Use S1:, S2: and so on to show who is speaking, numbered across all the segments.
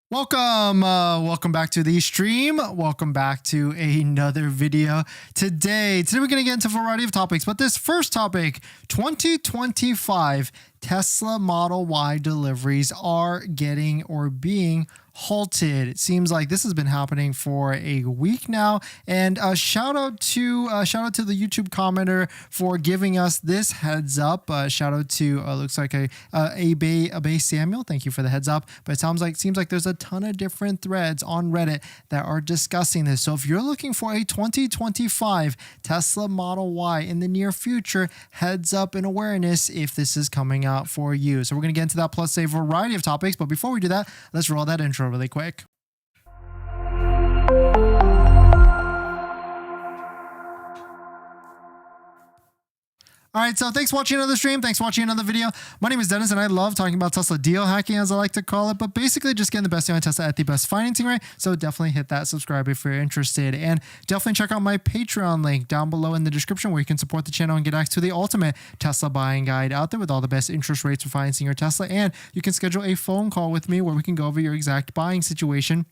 S1: Welcome back to the stream. Welcome back to another video. Today we're going to get into a variety of topics, but this first topic, 2025 Tesla Model Y deliveries are getting or being halted. It seems like this has been happening for a week now. And shout out to the YouTube commenter for giving us this heads up. Shout out to looks like a Bay Samuel. Thank you for the heads up. But it seems like there's a ton of different threads on Reddit that are discussing this. So if you're looking for a 2025 Tesla Model Y in the near future, heads up and awareness if this is coming out for you. So we're going to get into that plus a variety of topics. But before we do that, let's roll that intro really quick. All right, so thanks for watching another stream. Thanks for watching another video. My name is Dennis, and I love talking about Tesla deal hacking, as I like to call it, but basically just getting the best deal on Tesla at the best financing rate. So definitely hit that subscribe if you're interested, and definitely check out my Patreon link down below in the description where you can support the channel and get access to the ultimate Tesla buying guide out there with all the best interest rates for financing your Tesla. And you can schedule a phone call with me where we can go over your exact buying situation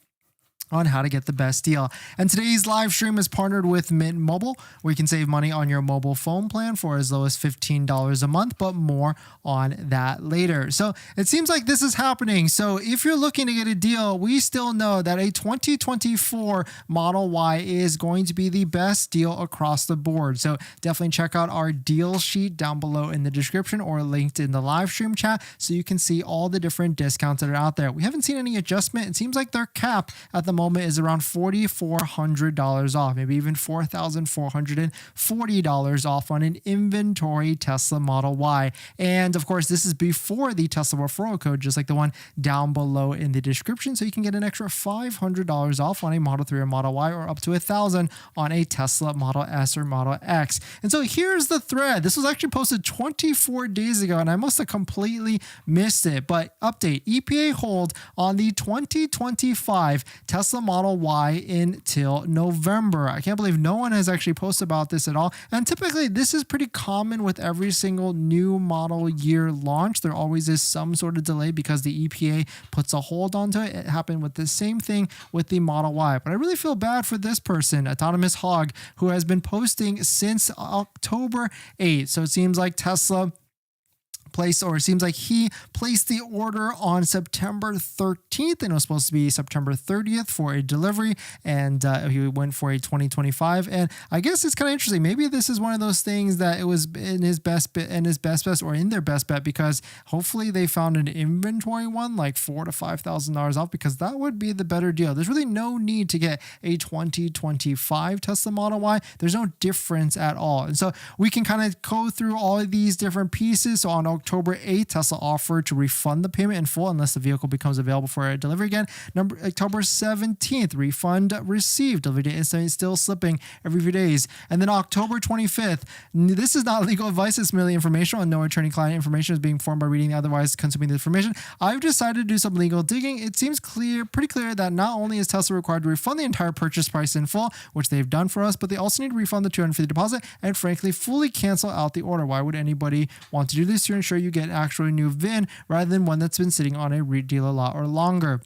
S1: on how to get the best deal. And today's live stream is partnered with Mint Mobile, where you can save money on your mobile phone plan for as low as $15 a month, but more on that later. So it seems like this is happening. So if you're looking to get a deal, we still know that a 2024 Model Y is going to be the best deal across the board. So definitely check out our deal sheet down below in the description or linked in the live stream chat so you can see all the different discounts that are out there. We haven't seen any adjustment. It seems like their cap at the moment is around $4,400 off, maybe even $4,440 off on an inventory Tesla Model Y. And of course, this is before the Tesla referral code, just like the one down below in the description. So you can get an extra $500 off on a Model 3 or Model Y, or up to $1,000 on a Tesla Model S or Model X. And so here's the thread. This was actually posted 24 days ago, and I must have completely missed it. But update, EPA hold on the 2025 Tesla Model Y until November. I can't believe no one has actually posted about this at all. And typically this is pretty common with every single new model year launch. There always is some sort of delay because the EPA puts a hold onto it. It happened with the same thing with the Model Y. But I really feel bad for this person, Autonomous Hog, who has been posting since October 8th. So it seems like Tesla he placed the order on September 13th, and it was supposed to be September 30th for a delivery, and he went for a 2025. And I guess it's kind of interesting. Maybe this is one of those things that it was in his best bet, or in their best bet, because hopefully they found an inventory one like $4,000 to $5,000 off, because that would be the better deal. There's really no need to get a 2025 Tesla Model Y. There's no difference at all. And so we can kind of go through all of these different pieces. So on October 8th, Tesla offered to refund the payment in full unless the vehicle becomes available for a delivery again. October 17th, refund received. Delivery date is still slipping every few days. And then October 25th, this is not legal advice, it's merely informational, and no attorney-client information is being formed by reading otherwise consuming the information. I've decided to do some legal digging. It seems pretty clear that not only is Tesla required to refund the entire purchase price in full, which they've done for us, but they also need to refund the $250 deposit and frankly fully cancel out the order. Why would anybody want to do this? To ensure you get actually a new VIN rather than one that's been sitting on a dealer lot or longer.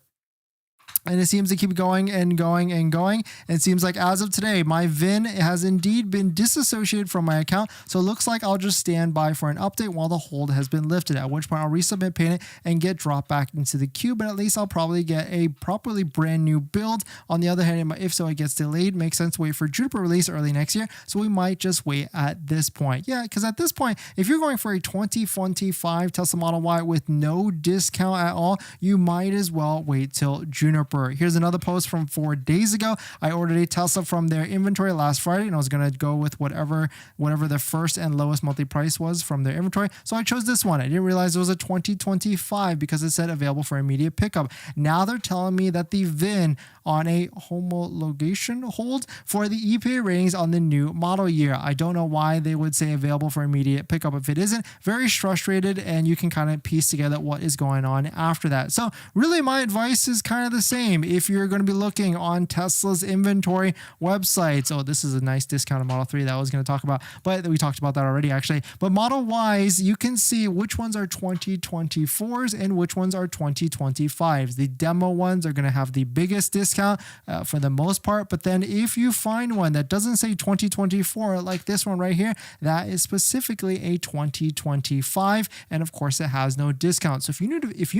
S1: And it seems to keep going and going and going. And it seems like as of today, my VIN has indeed been disassociated from my account. So it looks like I'll just stand by for an update while the hold has been lifted, at which point I'll resubmit payment and get dropped back into the queue. But at least I'll probably get a properly brand new build. On the other hand, if so, it gets delayed. Makes sense to wait for Jupiter release early next year. So we might just wait at this point. Yeah, because at this point, if you're going for a 2025 Tesla Model Y with no discount at all, you might as well wait till Juniper. Here's another post from 4 days ago. I ordered a Tesla from their inventory last Friday, and I was going to go with whatever the first and lowest monthly price was from their inventory. So I chose this one. I didn't realize it was a 2025 because it said available for immediate pickup. Now they're telling me that the VIN on a homologation hold for the EPA ratings on the new model year. I don't know why they would say available for immediate pickup if it isn't. Very frustrated, and you can kind of piece together what is going on after that. So really my advice is kind of the same. same if you're going to be looking on Tesla's inventory websites. Oh, this is a nice discounted Model 3 that I was going to talk about, but we talked about that already actually. But Model Ys, you can see which ones are 2024s and which ones are 2025s. The demo ones are going to have the biggest discount for the most part, but then if you find one that doesn't say 2024 like this one right here, that is specifically a 2025, and of course it has no discount. So if you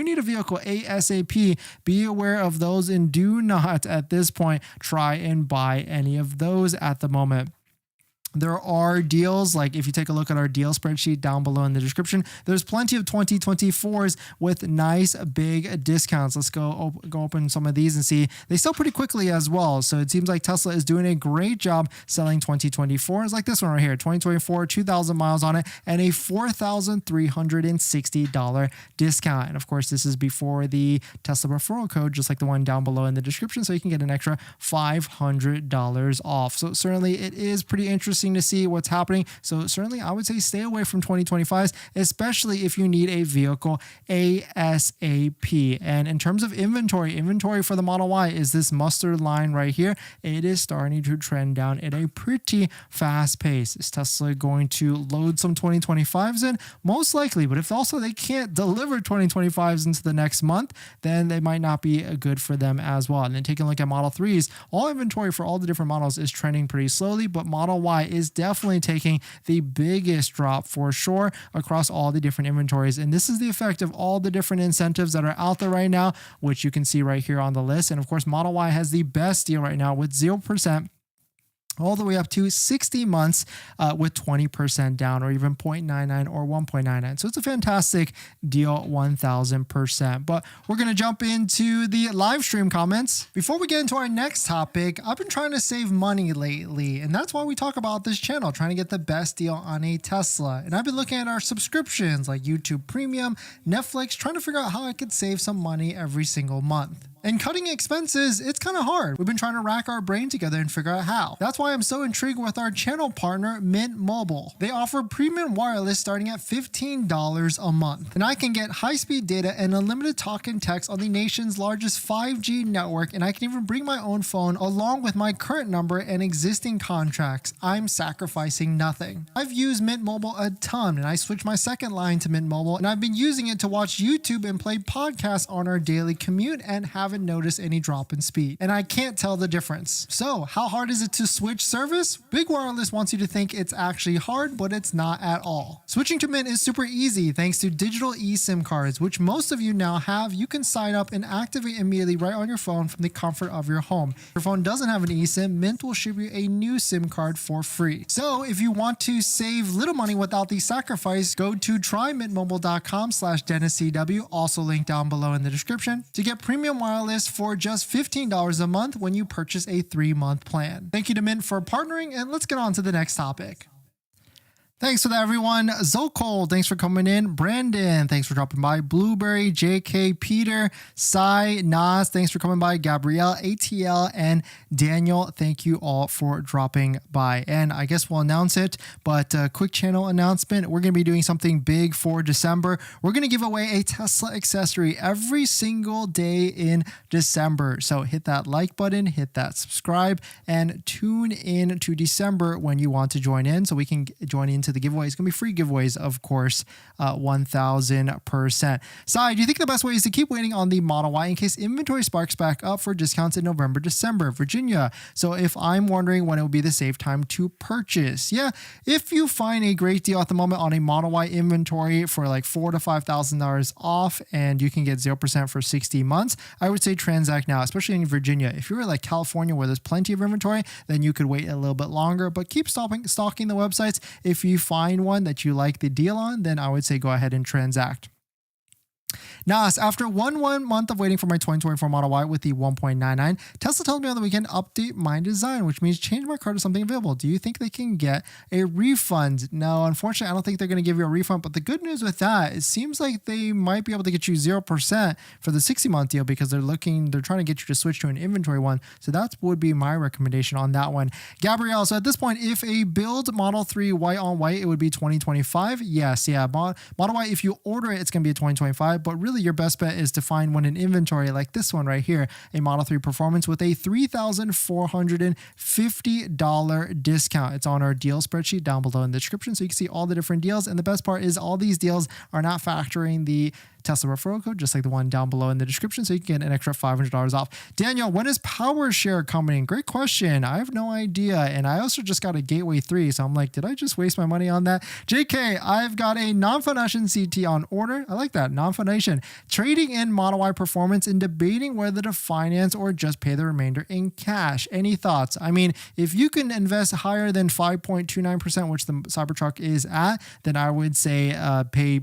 S1: need a vehicle ASAP, be aware of those and do not at this point try and buy any of those at the moment. There are deals, like if you take a look at our deal spreadsheet down below in the description, there's plenty of 2024s with nice big discounts. Let's go open some of these and see. They sell pretty quickly as well. So it seems like Tesla is doing a great job selling 2024s like this one right here, 2024, 2,000 miles on it, and a $4,360 discount. And of course, this is before the Tesla referral code, just like the one down below in the description. So you can get an extra $500 off. So certainly it is pretty interesting to see what's happening. So certainly I would say stay away from 2025s, especially if you need a vehicle ASAP. And in terms of inventory for the Model Y is this mustard line right here. It is starting to trend down at a pretty fast pace. Is Tesla going to load some 2025s in? Most likely, but if also they can't deliver 2025s into the next month, then they might not be good for them as well. And then taking a look at Model 3s, all inventory for all the different models is trending pretty slowly, but Model Y is definitely taking the biggest drop for sure across all the different inventories. And this is the effect of all the different incentives that are out there right now, which you can see right here on the list. And of course, Model Y has the best deal right now with 0% all the way up to 60 months with 20% down, or even 0.99 or 1.99. So it's a fantastic deal, 1000%. But we're going to jump into the live stream comments. Before we get into our next topic, I've been trying to save money lately, and that's why we talk about this channel, trying to get the best deal on a Tesla. And I've been looking at our subscriptions like YouTube Premium, Netflix, trying to figure out how I could save some money every single month. And cutting expenses, it's kind of hard. We've been trying to rack our brain together and figure out how. That's why I'm so intrigued with our channel partner, Mint Mobile. They offer premium wireless starting at $15 a month. And I can get high-speed data and unlimited talk and text on the nation's largest 5G network, and I can even bring my own phone along with my current number and existing contracts. I'm sacrificing nothing. I've used Mint Mobile a ton, and I switched my second line to Mint Mobile, and I've been using it to watch YouTube and play podcasts on our daily commute and haven't noticed any drop in speed. And I can't tell the difference. So how hard is it to switch service? Big Wireless wants you to think it's actually hard, but it's not at all. Switching to Mint is super easy thanks to digital eSIM cards, which most of you now have. You can sign up and activate immediately right on your phone from the comfort of your home. If your phone doesn't have an eSIM, Mint will ship you a new SIM card for free. So if you want to save little money without the sacrifice, go to trymintmobile.com/DennisCW, also linked down below in the description, to get premium wireless for just $15 a month when you purchase a 3-month plan. Thank you to Mint for partnering, and let's get on to the next topic. Thanks for that, everyone. SoCal, thanks for coming in. Brandon, thanks for dropping by. Blueberry, JK, Peter, Sai, Nas, thanks for coming by. Gabrielle, ATL, and Daniel, thank you all for dropping by. And I guess we'll announce it, but quick channel announcement. We're going to be doing something big for December. We're going to give away a Tesla accessory every single day in December. So hit that like button, hit that subscribe, and tune in to December when you want to join in so we can join into the giveaway. It's going to be free giveaways, of course, 1000%. Sai, do you think the best way is to keep waiting on the Model Y in case inventory sparks back up for discounts in November, December? Virginia, so if I'm wondering when it would be the safe time to purchase. Yeah, if you find a great deal at the moment on a Model Y inventory for like $4,000 to $5,000 off and you can get 0% for 60 months, I would say transact now, especially in Virginia. If you're like California where there's plenty of inventory, then you could wait a little bit longer, but keep stalking the websites. If you find one that you like the deal on, then I would say go ahead and transact. Nas, after one month of waiting for my 2024 Model Y with the 1.99, Tesla told me on the weekend update my design, which means change my car to something available. Do you think they can get a refund? No, unfortunately, I don't think they're going to give you a refund. But the good news with that, it seems like they might be able to get you 0% for the 60-month deal because they're trying to get you to switch to an inventory one. So that would be my recommendation on that one. Gabrielle, so at this point, if a build Model 3 white on white, it would be 2025. Yes, yeah. Model Y, if you order it, it's going to be a 2025. But really, really your best bet is to find one in inventory like this one right here, a Model 3 Performance with a $3,450 discount. It's on our deal spreadsheet down below in the description, so you can see all the different deals. And the best part is all these deals are not factoring the Tesla referral code, just like the one down below in the description, so you can get an extra $500 off. Daniel, when is PowerShare coming? Great question. I have no idea. And I also just got a Gateway 3, so I'm like, did I just waste my money on that? JK, I've got a non-Foundation CT on order. I like that, non-Foundation. Trading in Model Y Performance and debating whether to finance or just pay the remainder in cash. Any thoughts? I mean, if you can invest higher than 5.29%, which the Cybertruck is at, then I would say pay.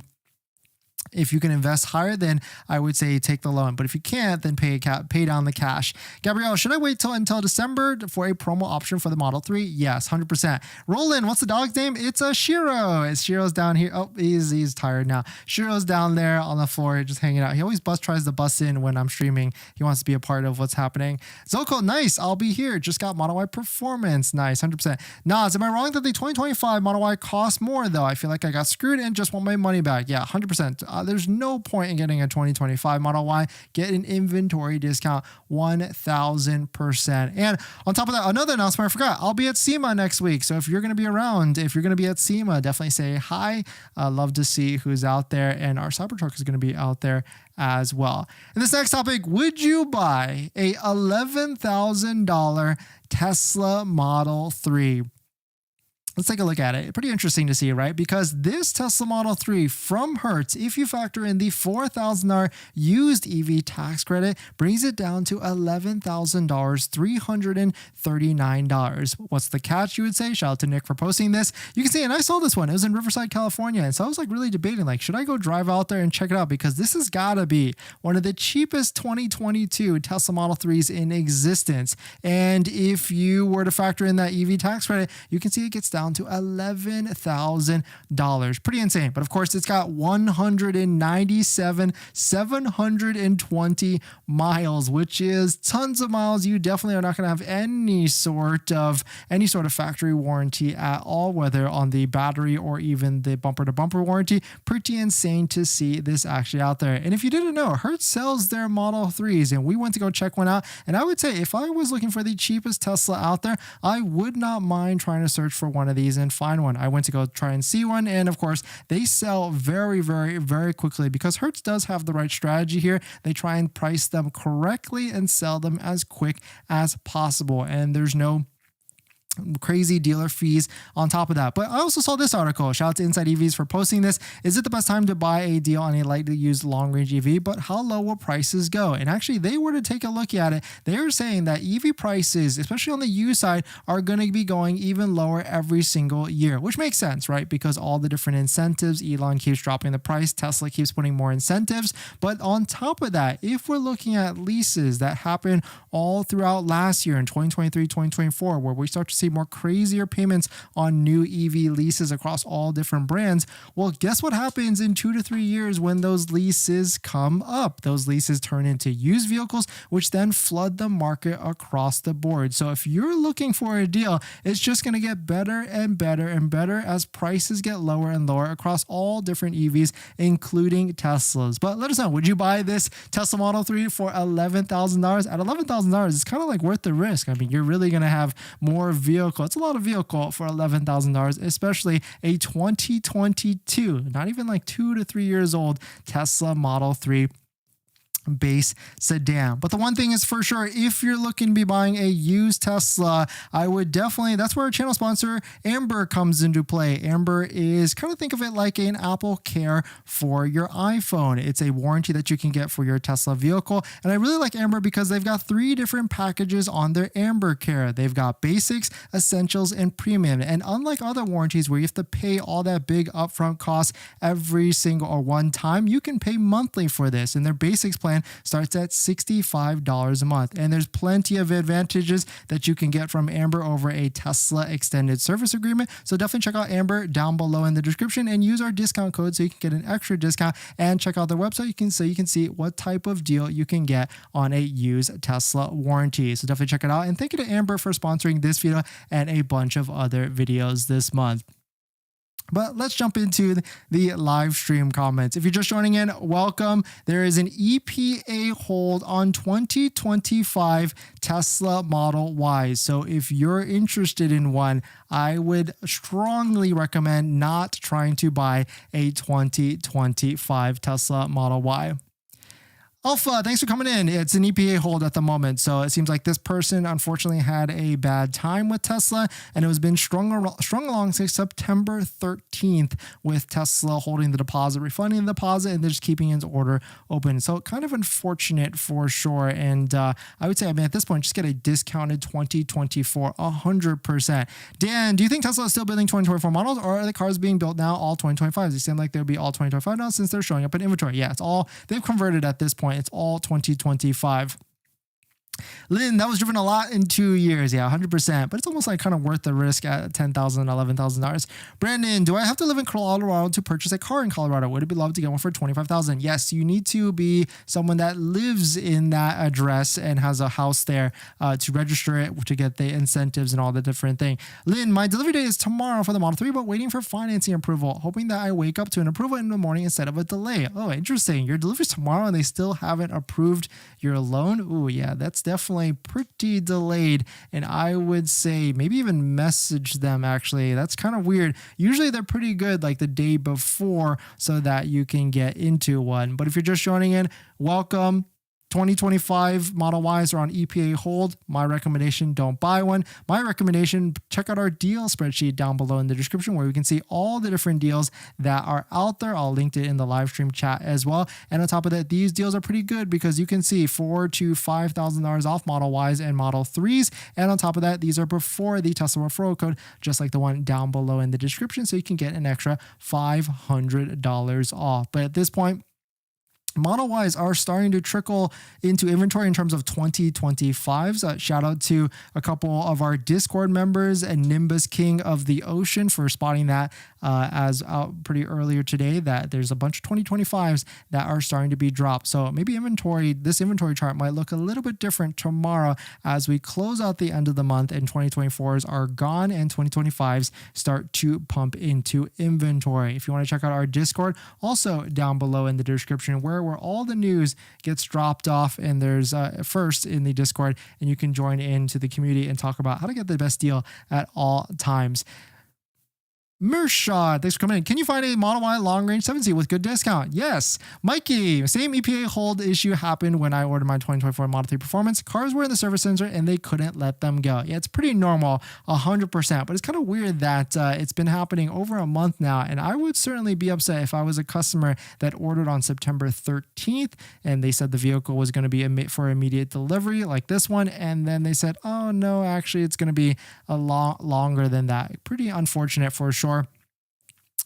S1: If you can invest higher, then I would say take the loan. But if you can't, then pay down the cash. Gabrielle, should I wait until December for a promo option for the Model 3? Yes, 100%. Roland, what's the dog's name? It's a Shiro. Shiro's down here. Oh, he's tired now. Shiro's down there on the floor just hanging out. He always tries to bust in when I'm streaming. He wants to be a part of what's happening. Zoko, nice. I'll be here. Just got Model Y Performance. Nice, 100%. Nas, am I wrong that the 2025 Model Y costs more though? I feel like I got screwed and just want my money back. Yeah, 100%. There's no point in getting a 2025 Model Y. Get an inventory discount 1,000%. And on top of that, another announcement I forgot. I'll be at SEMA next week. So if you're going to be around, if you're going to be at SEMA, definitely say hi. Love to see who's out there. And our Cybertruck is going to be out there as well. And this next topic, would you buy a $11,000 Tesla Model 3? Let's take a look at it. Pretty interesting to see, right? Because this Tesla Model 3 from Hertz, if you factor in the $4,000 used EV tax credit, brings it down to $11,000, $339. What's the catch, you would say? Shout out to Nick for posting this. You can see, and I saw this one. It was in Riverside, California. And so I was like really debating, like, should I go drive out there and check it out? Because this has got to be one of the cheapest 2022 Tesla Model 3s in existence. And if you were to factor in that EV tax credit, you can see it gets down to $11,000. Pretty insane. But of course, it's got 197,720 miles, which is tons of miles. You definitely are not going to have any sort of factory warranty at all, whether on the battery or even the bumper to bumper warranty. Pretty insane to see this actually out there. And if you didn't know, Hertz sells their Model 3s, and we went to go check one out. And I would say if I was looking for the cheapest Tesla out there, I would not mind trying to search for one of these and find one. I went to go try and see one, and of course they sell very, very, very quickly because Hertz does have the right strategy here. They try and price them correctly and sell them as quick as possible, and there's no crazy dealer fees on top of that. But I also saw this article. Shout out to Inside EVs for posting this. Is it the best time to buy a deal on a lightly used long range EV? But how low will prices go? And actually, they were to take a look at it. They are saying that EV prices, especially on the used side, are going to be going even lower every single year, which makes sense, right? Because all the different incentives, Elon keeps dropping the price, Tesla keeps putting more incentives. But on top of that, if we're looking at leases that happen all throughout last year in 2023, 2024, where we start to see more crazier payments on new EV leases across all different brands. Well, guess what happens in 2 to 3 years when those leases come up? Those leases turn into used vehicles, which then flood the market across the board. So if you're looking for a deal, it's just going to get better and better and better as prices get lower and lower across all different EVs, including Teslas. But let us know, would you buy this Tesla Model 3 for $11,000? At $11,000, it's kind of like worth the risk. I mean, you're really going to have more vehicle. It's a lot of vehicle for $11,000, especially a 2022, not even like 2 to 3 years old Tesla Model 3 base sedan. But the one thing is for sure, if you're looking to be buying a used Tesla, I would definitely, that's where our channel sponsor Amber comes into play. Amber is kind of, think of it like an Apple Care for your iPhone. It's a warranty that you can get for your Tesla vehicle. And I really like Amber because they've got 3 different packages on their Amber Care. They've got basics, essentials, and premium. And unlike other warranties where you have to pay all that big upfront cost every single or one time, you can pay monthly for this. And their basics plan starts at $65 a month. And there's plenty of advantages that you can get from Amber over a Tesla extended service agreement. So definitely check out Amber down below in the description and use our discount code so you can get an extra discount, and check out their website so you can see what type of deal you can get on a used Tesla warranty. So definitely check it out. And thank you to Amber for sponsoring this video and a bunch of other videos this month. But let's jump into the live stream comments. If you're just joining in, welcome. There is an EPA hold on 2025 Tesla Model Y. So if you're interested in one, I would strongly recommend not trying to buy a 2025 Tesla Model Y. Alpha, thanks for coming in. It's an EPA hold at the moment. So it seems like this person unfortunately had a bad time with Tesla, and it was been strung along since September 13th with Tesla holding the deposit, refunding the deposit, and they're just keeping his order open. So kind of unfortunate for sure. And I would say, at this point, just get a discounted 2024, 100%. Dan, do you think Tesla is still building 2024 models, or are the cars being built now all 2025s? They seem like they'll be all 2025 now since they're showing up in inventory. Yeah, it's all, they've converted at this point. It's all 2025. Lynn, that was driven a lot in 2 years. Yeah, 100%. But it's almost like kind of worth the risk at $10,000, $11,000. Brandon, do I have to live in Colorado to purchase a car in Colorado? Would it be lovely to get one for $25,000? Yes, you need to be someone that lives in that address and has a house there to register it, to get the incentives and all the different thing. Lynn, my delivery day is tomorrow for the Model 3, but waiting for financing approval, hoping that I wake up to an approval in the morning instead of a delay. Oh, interesting. Your delivery's tomorrow and they still haven't approved your loan? Ooh, yeah, that's definitely pretty delayed, and I would say maybe even message them. Actually, that's kind of weird. Usually they're pretty good like the day before so that you can get into one. But if you're just joining in, welcome. 2025 Model Ys are on EPA hold. My recommendation, don't buy one. My recommendation, check out our deal spreadsheet down below in the description where we can see all the different deals that are out there. I'll link it in the live stream chat as well. And on top of that, these deals are pretty good because you can see $4,000 to $5,000 off Model Ys and Model 3s. And on top of that, these are before the Tesla referral code, just like the one down below in the description. So you can get an extra $500 off. But at this point, Model Ys are starting to trickle into inventory in terms of 2025s. Shout out to a couple of our Discord members and Nimbus King of the Ocean for spotting that as out pretty earlier today, that there's a bunch of 2025s that are starting to be dropped. So maybe this inventory chart might look a little bit different tomorrow as we close out the end of the month and 2024s are gone and 2025s start to pump into inventory. If you want to check out our Discord, also down below in the description where all the news gets dropped off, and there's first in the Discord, and you can join into the community and talk about how to get the best deal at all times. Mershad, thanks for coming in. Can you find a Model Y long-range 7C with good discount? Yes. Mikey, same EPA hold issue happened when I ordered my 2024 Model 3 Performance. Cars were in the service center and they couldn't let them go. Yeah, it's pretty normal, 100%. But it's kind of weird that it's been happening over a month now. And I would certainly be upset if I was a customer that ordered on September 13th and they said the vehicle was going to be for immediate delivery like this one. And then they said, oh no, actually it's going to be a lot longer than that. Pretty unfortunate for sure.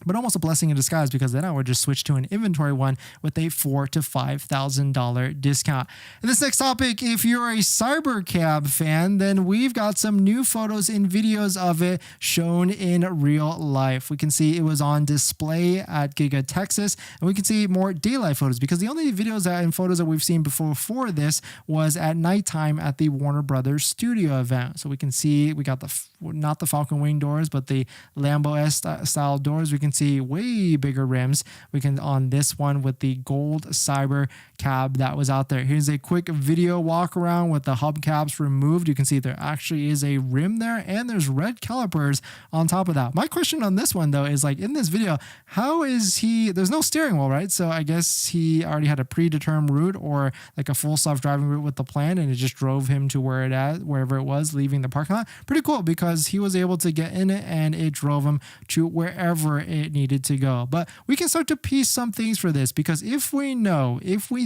S1: But almost a blessing in disguise, because then I would just switch to an inventory one with a $4,000 to $5,000 discount. And this next topic, if you're a Cybercab fan, then we've got some new photos and videos of it shown in real life. We can see it was on display at Giga Texas, and we can see more daylight photos, because the only videos and photos that we've seen before this was at nighttime at the Warner Brothers studio event. So we can see we got not the Falcon Wing doors, but the Lambo S style doors. We can see way bigger rims. We can on this one with the gold Cybercab that was out there. Here's a quick video walk around with the hubcaps removed. You can see there actually is a rim there, and there's red calipers on top of that. My question on this one though is, like, in this video, how is there's no steering wheel, right? So I guess he already had a predetermined route, or like a full self-driving route with the plan, and it just drove him to wherever it was, leaving the parking lot. Pretty cool, because he was able to get in it and it drove him to wherever it needed to go. But we can start to piece some things for this, because if we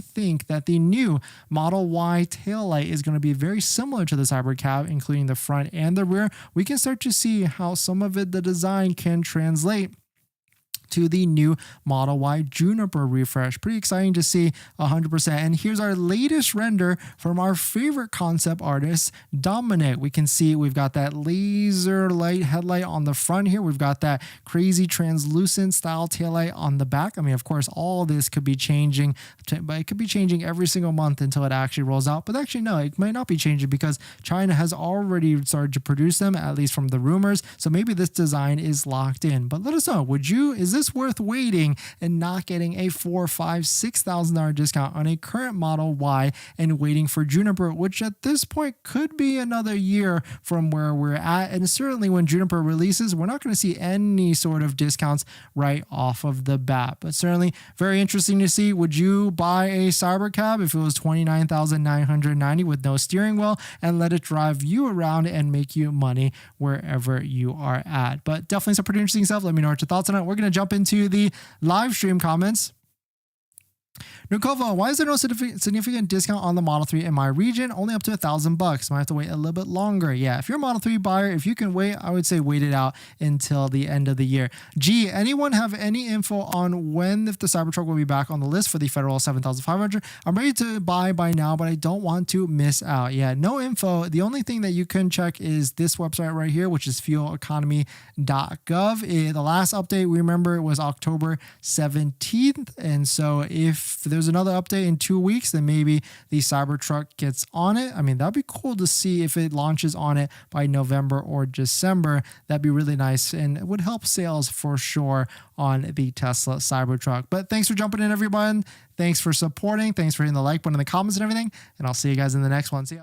S1: think that the new Model Y taillight is going to be very similar to the Cybercab, including the front and the rear, we can start to see how some of the design can translate to the new Model Y Juniper refresh. Pretty exciting to see 100%. And here's our latest render from our favorite concept artist, Dominic. We can see we've got that laser light headlight on the front here. We've got that crazy translucent style taillight on the back. I mean, of course, all this could be changing, but it could be changing every single month until it actually rolls out. But actually, no, it might not be changing because China has already started to produce them, at least from the rumors. So maybe this design is locked in. But let us know, is this worth waiting and not getting a $4,000, $5,000, $6,000 discount on a current Model Y and waiting for Juniper, which at this point could be another year from where we're at. And certainly when Juniper releases, we're not going to see any sort of discounts right off of the bat. But certainly very interesting to see. Would you buy a Cybercab if it was $29,990 with no steering wheel and let it drive you around and make you money wherever you are at? But definitely some pretty interesting stuff. Let me know what your thoughts on it. We're going to jump into the live stream comments. Nukova, why is there no significant discount on the Model 3 in my region? Only up to $1,000. Might have to wait a little bit longer. Yeah, if you're a Model 3 buyer, if you can wait, I would say wait it out until the end of the year. G, anyone have any info on when if the Cybertruck will be back on the list for the federal 7,500? I'm ready to buy by now, but I don't want to miss out. Yeah, no info. The only thing that you can check is this website right here, which is fueleconomy.gov. The last update, we remember, it was October 17th. And so if there's another update in 2 weeks, then maybe the Cybertruck gets on it. I mean, that'd be cool to see if it launches on it by November or December. That'd be really nice and it would help sales for sure on the Tesla Cybertruck. But thanks for jumping in, everyone. Thanks for supporting. Thanks for hitting the like button in the comments and everything. And I'll see you guys in the next one. See ya.